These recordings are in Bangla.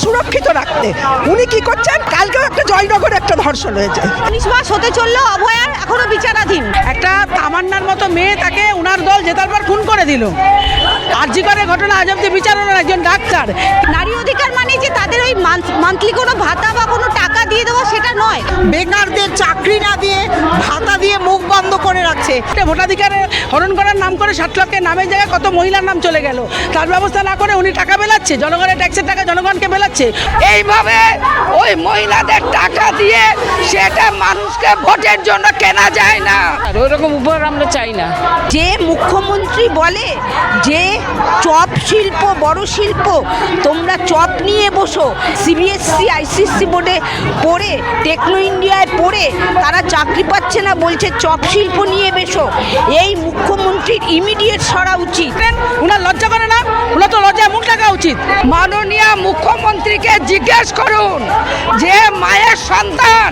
সুরক্ষিত রাখতে। উনি কি করছেন? কালকেও একটা জয়নগরে একটা ধর্ষণ হয়েছে। 19 মাস হতে চললো অভয়ার, এখনো বিচারাধীন। একটা তামান্নার মতো মেয়ে তাকে উনার দল জেতার পর খুন করে দিল। আরজি করে ঘটনা আজ অব্দি বিচার হলো না। একজন ডাক্তার। নারী অধিকার মানে যে তাদের ওই মান্থলি কোনো ভাতা বা কোনো টাকা দিয়ে দেওয়া সেটা নয়। বেকারদের চাকরি না দিয়ে ভাতা দিয়ে মুখ বন্ধ করে রাখছে। ভোটাধিকারে হরণ করার নাম করে 7 লক্ষের নামের জায়গায় কত মহিলার নাম চলে গেল। তার ব্যবস্থা না করে উনি টাকা বেলাচ্ছে, জনগণের ট্যাক্সের টাকা জনগণকে বেলাচ্ছে। এইভাবে ওই মহিলাদের টাকা দিয়ে সেটা মানুষকে ভোটের জন্য কেনা যায় না। আর ওইরকম উপহার আমরা চাই না। যে মুখ্যমন্ত্রী বলে যে চপ শিল্প বড় শিল্প, তোমরা চপ নিয়ে বসো, সিবিএসসি আইসিএসসি বোর্ডে পড়ে টেকনো ইন্ডিয়ায় পড়ে তারা চাকরি পাচ্ছে না, বলছে চপ শিল্প নিয়ে বসো। এই মুখ্যমন্ত্রীর ইমিডিয়েট সরা উচিত। উনার লজ্জা করে না? উনার তো লজ্জায় মুখ ঢাকা উচিত। মাননীয় মুখ্যমন্ত্রীকে জিজ্ঞেস করুন যে মায়ের সন্তান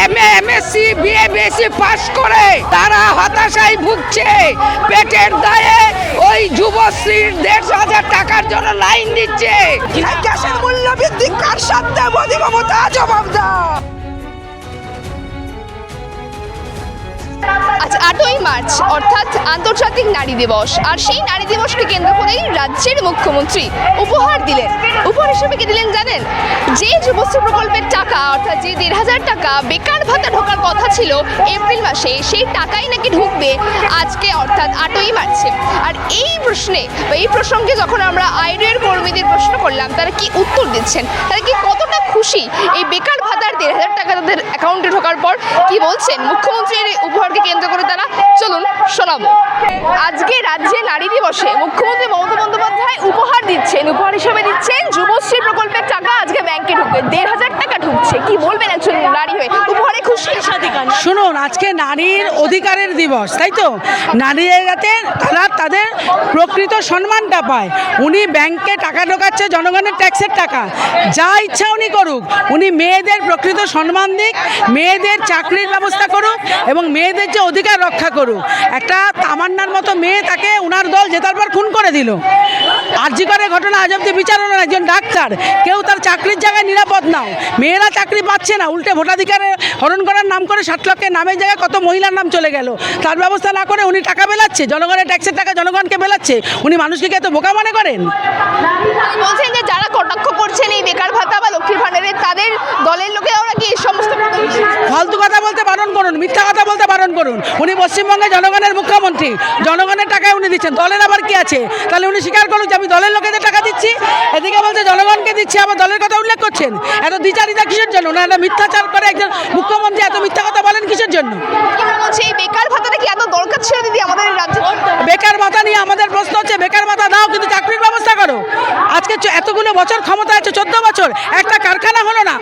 এমএসসি বিএ বিএসসি পাস করে তারা হতাশায় ভুগছে, পেটের দায়ে ওই যুবশ্রীর 1,500 টাকার জন্য লাইন দিচ্ছে। গ্যাসের মূল্য বৃদ্ধি কার সাথে মোদি মমতা জবাব দাও। আজ 8ই মার্চ অর্থাৎ আন্তর্জাতিক নারী দিবস, আর সেই নারী দিবসকে কেন্দ্র করেই রাজ্যের মুখ্যমন্ত্রী উপহার দিলেন। উপহার হিসেবে কি দিলেন জানেন? যে যুবশ্রী প্রকল্পের টাকা অর্থাৎ যে 1,500 টাকা বেকার ভাতা ঢোকার কথা ছিল এপ্রিল মাসে, সেই টাকাই নাকি ঢুকবে আজকে অর্থাৎ 8ই মার্চে। আর এই প্রশ্নে বা এই প্রসঙ্গে যখন আমরা আইডের কর্মীদের প্রশ্ন করলাম, তারা কি উত্তর দিচ্ছেন, তারা কি কতটা খুশি এই বেকার ভাতার 1,500 টাকা তাদের অ্যাকাউন্টে ঢোকার পর, কি বলছেন মুখ্যমন্ত্রীর এই উপহারকে কেন্দ্র করে তারা, চলুন শোনাবো। আজকে রাজ্যে নারী দিবসে মুখ্যমন্ত্রী মমতা বন্দ্যোপাধ্যায় উপহার দিচ্ছেন। উপহার হিসেবে দিচ্ছেন যুবশ্রী প্রকল্পের টাকা আজকে ব্যাংকে ঢুকবে, 1,500 টাকা ঢুকছে। কি বলবেন একজন নারী হয়ে? উপহারে খুশি? শুনুন, আজকে নারীর অধিকারের দিবস, তাই তো? নারীরা যাতে তারা তাদের প্রকৃত সম্মানটা পায়। উনি ব্যাংকে টাকা ঢোকাচ্ছে জনগণের ট্যাক্সের টাকা, যা ইচ্ছা উনি করুক। উনি মেয়েদের প্রকৃত সম্মান দিক, মেয়েদের চাকরির ব্যবস্থা করুক এবং মেয়েদের যে অধিকার রক্ষা করুক। একটা তামান্নার মতো মেয়ে তাকে উনার দল জেতার পর খুন করে দিল। আরজি করে ঘটনা আজ অব্দি বিচার হলো না। একজন ডাক্তার, কেউ তার চাকরির জায়গায় নিরাপদ নাও। মেয়েরা চাকরি পাচ্ছে না, উল্টে ভোটাধিকারে হরণ করার নাম করে 7 লক্ষের নামের জায়গায় কত মহিলার নাম চলে গেল। তার ব্যবস্থা না করে উনি টাকা বেলাচ্ছে, জনগণের ট্যাক্সের টাকা জনগণকে বেলাচ্ছে। উনি মানুষকে এত বোকা মনে করেন? বলছেন যে যারা কটাক্ষ করছেন এই বেকার ভাতা বা লক্ষ্মীর ভাণ্ডারের, তাদের দলের লোকেরাও নাকি এই সমস্ত ফালতু কথা বলতে বারণ করুন, মিথ্যা কথা বলতে বারণ করুন। উনি পশ্চিমবঙ্গে জনগণের মুখ্যমন্ত্রী, জনগণের টাকায় উনি দিচ্ছেন। দলের আবার কি আছে? তাহলে উনি স্বীকার করুন যে আমি দলের লোকেদের টাকা দিচ্ছি। এদিকে বলছে জনগণকে দিচ্ছি, আবার দলের কথা উল্লেখ করছেন। এত দ্বিচারিতা কিসের জন্য? না, এটা মিথ্যাচার করে একজন মুখ্যমন্ত্রী এত মিথ্যা কথা বলেন কিসের জন্য? বলছে এই বেকার ভাতাটা কি এত দরকার ছিল দিদি আমাদের রাজ্যে? বেকার ভাতা নিয়ে আমাদের প্রশ্ন হচ্ছে, বেকার ভাতা দাও কিন্তু চাকরির ব্যবস্থা করো। আজকে এতগুলো বছর ক্ষমতা আছে, 14 বছর, একটা কারখানা হলো না।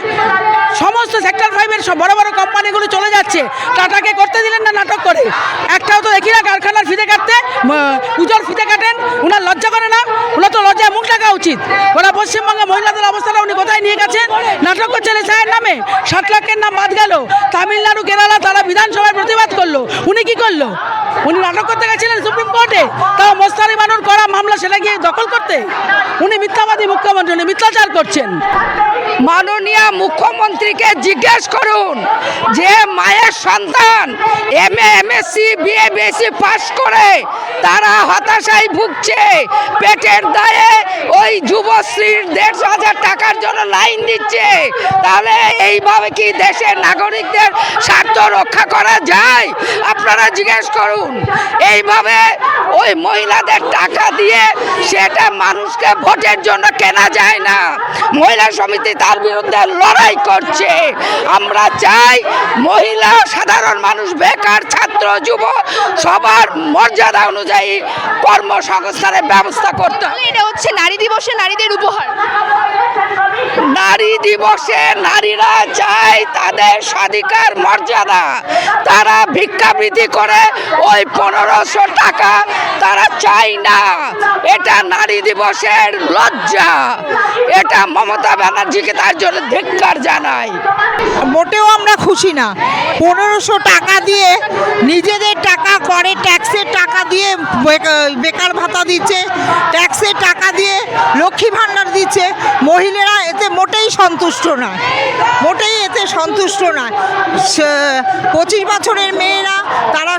সমস্ত সেক্টর 5-এর সব বড় বড় কোম্পানিগুলো চলে যাচ্ছে। টাটাকে করতে দিলেন না নাটক করে? একটাও তো দেখি না কারখানার ফিতে কাটতে। পুজোর ফিতে কাটেন, উনার লজ্জা করে না? ওনার তো লজ্জায় মুখ ঢাকা উচিত। ওরা পশ্চিমবঙ্গে মহিলাদের অবস্থাটা উনি কোথায় নিয়ে গেছেন? নাটক করছেন এসআইয়ের নামে। 7 লক্ষের নাম বাদ গেল। তামিলনাড়ু, কেরালা তারা বিধানসভায় প্রতিবাদ করলো। উনি কি করলো? উনি নাটক করতে গেছিলেন সুপ্রিম কোর্টে, তাও মোস্তারি মানুর করা মামলা সেটা গিয়ে দখল করতে। উনি মিথ্যাবাদী মুখ্যমন্ত্রী, উনি মিথ্যাচার করছেন। মাননীয় মুখ্যমন্ত্রীকে জিজ্ঞেস করুন যে মায়ের সন্তান এমএসসি বিএ বিএসসি পাস করে তারা হতাশায় ভুগছে, পেটের দায়ে ওই যুবশ্রীর 1,500 টাকার জন্য লাইন দিচ্ছে। তাহলে এইভাবে কি দেশের নাগরিকদের স্বার্থ রক্ষা করা যায়? আপনারা জিজ্ঞেস করুন। এইভাবে ওই মহিলাদের টাকা দিয়ে সেটা মানুষকে ভোটের জন্য কেনা যায় না। মহিলা সমিতি তার বিরুদ্ধে লড়াই করছে। আমরা চাই মহিলা, সাধারণ মানুষ, বেকার, ছাত্র, যুব সবার মর্যাদা অনুযায়ী কর্মসংস্থানের ব্যবস্থা করতে হবে। এটা হচ্ছে নারী দিবসে নারীদের উপহার। নারী দিবসে নারীরা চায় তাদের স্বাধিকার মর্যাদা। তারা ভিক্ষাবৃত্তি করে ওই 1500 টাকা তারা চায় না। এটা নারী দিবসের লজ্জা। নেতা মমতা ব্যানার্জিকে তার জন্য ধিক্কার জানাই। মোটেও আমরা খুশি না। 1500 টাকা দিয়ে নিজেদের টাকা করে ট্যাক্সের টাকা দিয়ে বেকার ভাতা দিচ্ছে, ট্যাক্সের টাকা দিয়ে লক্ষ্মী ভাণ্ডার দিচ্ছে। মহিলারা এতে মোটেই সন্তুষ্ট নয়, মোটেই এতে সন্তুষ্ট নয়। 25 বছরের মেয়েরা তারা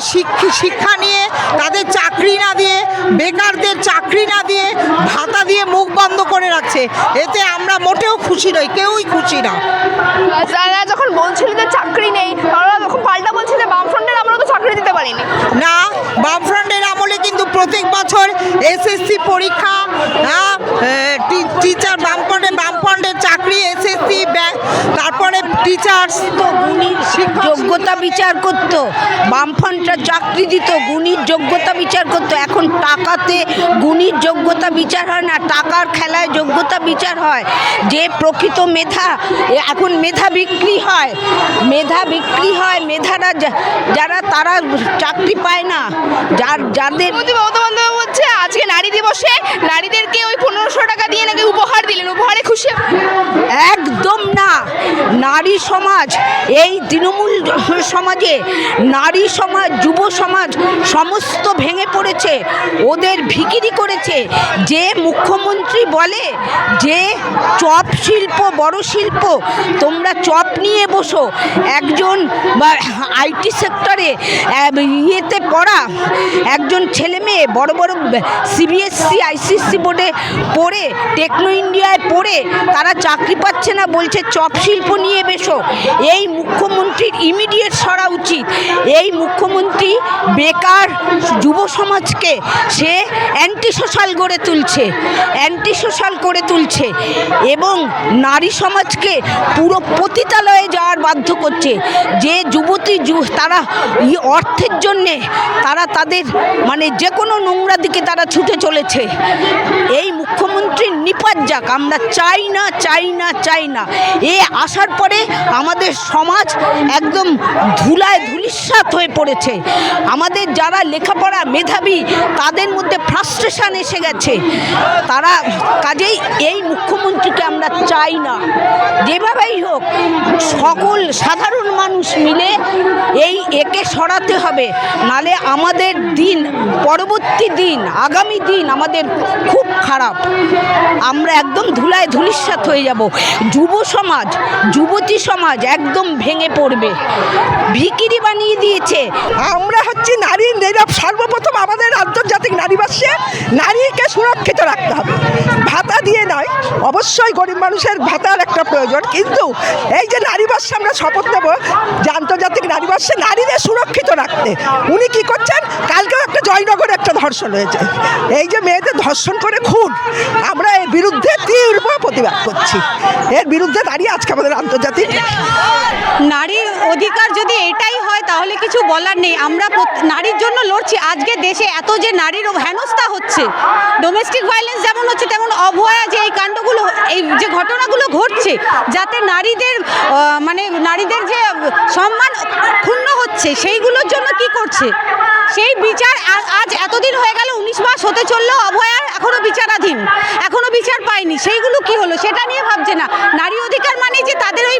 শিক্ষা নিয়ে তাদের চাকরি না দিয়ে, বেকারদের চাকরি না দিয়ে ভাতা দিয়ে মুখ বন্ধ করে রাখছে। এতে আমরা মোটেও খুশি নই, কেউই খুশি না। যারা যখন বলছিল যে চাকরি নেই, তারা তখন পাল্টা বলছে যে বামফ্রন্টের আমরাও তো চাকরি দিতে পারিনি। না, বামফ্রন্টের আমলে কিন্তু প্রত্যেক বছর এসএসসি পরীক্ষা, টিচার বামফ্রন্টের চাকরি, এসএসসি, তারপরে টিচার্স গুণীর যোগ্যতা বিচার করতো, বামফ্রন্টরা চাকরি দিত, গুণীর যোগ্যতা বিচার করতো। এখন টাকাতে গুণীর যোগ্যতা বিচার হয় না, টাকার খেলায় যোগ্যতা বিচার হয়। যে প্রকৃত মেধা, এখন মেধা বিক্রি হয়, মেধারা যারা তারা চাকরি পায় না। যাদের মমতা বন্দ্যোপাধ্যায় হচ্ছে আজকে নারী দিবসে নারীদেরকে ওই 1500 টাকা দিয়ে নাকি উপহার দিলেন, উপহারে খুশি? একদম না। নারী সমাজ, এই তৃণমূল সমাজে নারী সমাজ, যুব সমাজ সমস্ত ভেঙে পড়েছে, ওদের ভিখিরি করেছে। যে মুখ্যমন্ত্রী বলে যে চপ শিল্প, বড় শিল্প, তোমরা চপ নিয়ে বসো। একজন আইটি সেক্টরে ইয়েতে পড়া একজন ছেলে মেয়ে বড় বড় সিবিএসসি আইসিএসসি বোর্ডে পড়ে, টেকনো ইন্ডিয়ায় পড়ে তারা চাকরি পাচ্ছে না, বলছে চপ শিল্প নিয়ে বসো। এই মুখ্যমন্ত্রীর ইমিডিয়েট সরা উচিত। এই মুখ্যমন্ত্রী বেকার যুব সমাজকে সে অ্যান্টি সোশ্যাল গড়ে তুলছে, অ্যান্টি সোশ্যাল করে তুলছে এবং নারী সমাজকে পুরো পতিতালয়ে যাওয়ার বাধ্য করছে। যে যুবতী তারা অর্থের জন্যে তারা তাদের মানে যে কোনো নোংরা দিকে তারা ছুটে চলেছে। এই মুখ্যমন্ত্রীর নিপাত যাক, আমরা চাই না, চাই না, চাই না। এ আসার পরে আমাদের সমাজ একদম ধুলায় ধূলিসাৎ হয়ে পড়েছে। আমাদের যারা লেখাপড়া মেধাবী তাদের মধ্যে ফ্রাস্ট্রেশন এসে গেছে। তারা কাজেই এই মুখ্যমন্ত্রীকে আমরা চাই না। যেভাবেই হোক সকল সাধারণ মানুষ মিলে একে সরাতে হবে, নালে আমাদের দিন, পরবর্তী দিন, আগামী দিন আমাদের খুব খারাপ। আমরা একদম ধুলায় ধূলিসাৎ হয়ে যাব। যুব সমাজ, যুবতী সমাজ একদম ভেঙে পড়বে, ভিখিরি বানিয়ে দিয়েছে। আমরা হচ্ছে নারীর নীরব। সর্বপ্রথম আমাদের আন্তর্জাতিক নারীবাসে নারীকে সুরক্ষিত রাখতে হবে, ভাতা দিয়ে নয়। অবশ্যই গরিব মানুষের ভাতার একটা প্রয়োজন, কিন্তু এই যে নারীবাসে আমরা শপথ নেব যে আন্তর্জাতিক নারীবাসে নারীদের সুরক্ষিত রাখতে। উনি কি করছেন? কালকেও একটা জয়নগরে একটা ধর্ষণ হয়েছে, এই যে মেয়েদের ধর্ষণ করে খুন, আমরা এর বিরুদ্ধে তীব্র প্রতিবাদ করছি। এর বিরুদ্ধে দাঁড়িয়ে আজকে আমাদের আন্তর্জাতিক নারীর অধিকার যদি এটাই হয় তাহলে কিছু বলার নেই। আমরা নারীর জন্য লড়ছি। আজকে দেশে এত যে নারীর হেনস্থা হচ্ছে, ডোমেস্টিক ভায়োলেন্স যেমন হচ্ছে, তেমন অভয়া যে এই কাণ্ডগুলো, এই যে ঘটনাগুলো ঘটছে, যাতে নারীদের মানে নারীদের যে সম্মান ক্ষুণ্ণ হচ্ছে, সেইগুলোর জন্য কি করছে? সেই বিচার আজ এতদিন হয়ে গেল, 19 মাস হতে চললো, অভয়ার এখনো বিচারাধীন, এখনো বিচার পায়নি। সেইগুলো কি হলো সেটা নিয়ে ভাবছে না। নারী অধিকার মানে যে তাদের ওই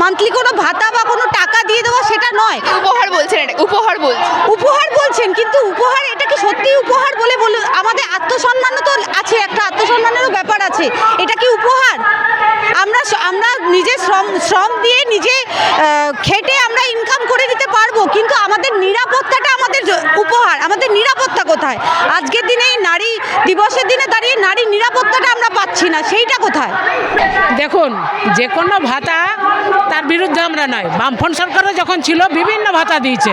মান্থলি কোনো ভাতা বা কোনো টাকা দিয়ে দেওয়া সেটা নয়। উপহার বলছেন, এটা উপহার বলছেন, কিন্তু উপহার, এটা কি সত্যি উপহার বলে আমাদের আত্মসম্মানও তো আছে, একটা আত্মসম্মানেরও ব্যাপার আছে। এটা কি উপহার? আমরা নিজে শ্রম দিয়ে নিজে খেটে আমরা ইনকাম করে নিতে পারবো, কিন্তু আমাদের নিরাপত্তাটা আমাদের উপহার। আমাদের নিরাপত্তা কোথায়? আজকের দিনে এই নারী দিবসের দিনে দাঁড়িয়ে নারীর নিরাপত্তাটা আমরা পাচ্ছি না, সেইটা কোথায়? দেখুন, যে কোনো ভাতা তার বিরুদ্ধে আমরা নয়। বামফ্রন্ট সরকারও যখন ছিল বিভিন্ন ভাতা দিয়েছে,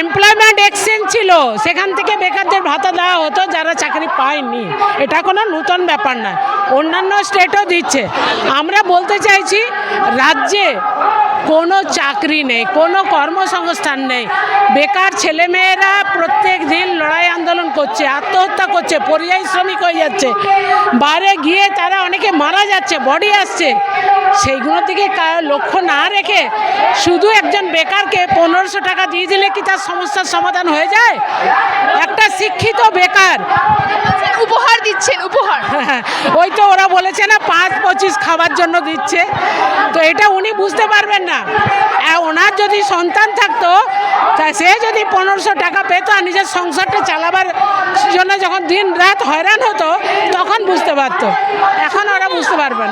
এমপ্লয়মেন্ট এক্সচেঞ্জ ছিল, সেখান থেকে বেকারদের ভাতা দেওয়া হতো যারা চাকরি পায়নি। এটা কোনো নতুন ব্যাপার নয়, অন্যান্য স্টেটও দিচ্ছে। আমরা বলতে চাইছি রাজ্যে কোনো চাকরি নেই, কোনো কর্মসংস্থান নেই। বেকার ছেলেমেয়েরা প্রত্যেক দিন লড়াই আন্দোলন করছে, আত্মহত্যা করছে, পরিযায়ী শ্রমিক হয়ে যাচ্ছে, বাইরে গিয়ে তারা অনেকে মারা যাচ্ছে, বডি আসছে। সেইগুলোর দিকে লক্ষ্য না রেখে শুধু একজন বেকারকে 1500 টাকা দিয়ে দিলে কি তার সমস্যার সমাধান হয়ে যায়? একটা শিক্ষিত বেকার উপহার দিচ্ছেন, উপহার। ওই তো ওরা বলেছে না 5-25 চিজ খাবার জন্য দিচ্ছে। তো এটা উনি বুঝতে পারবেন না। ওনার যদি সন্তান থাকতো, তা সে যদি 1500 টাকা পেত আর নিজের সংসারটা চালাবার জন্য যখন দিন রাত হয়রান হতো তখন বুঝতে পারতো, এখন ওরা বুঝতে পারবে না।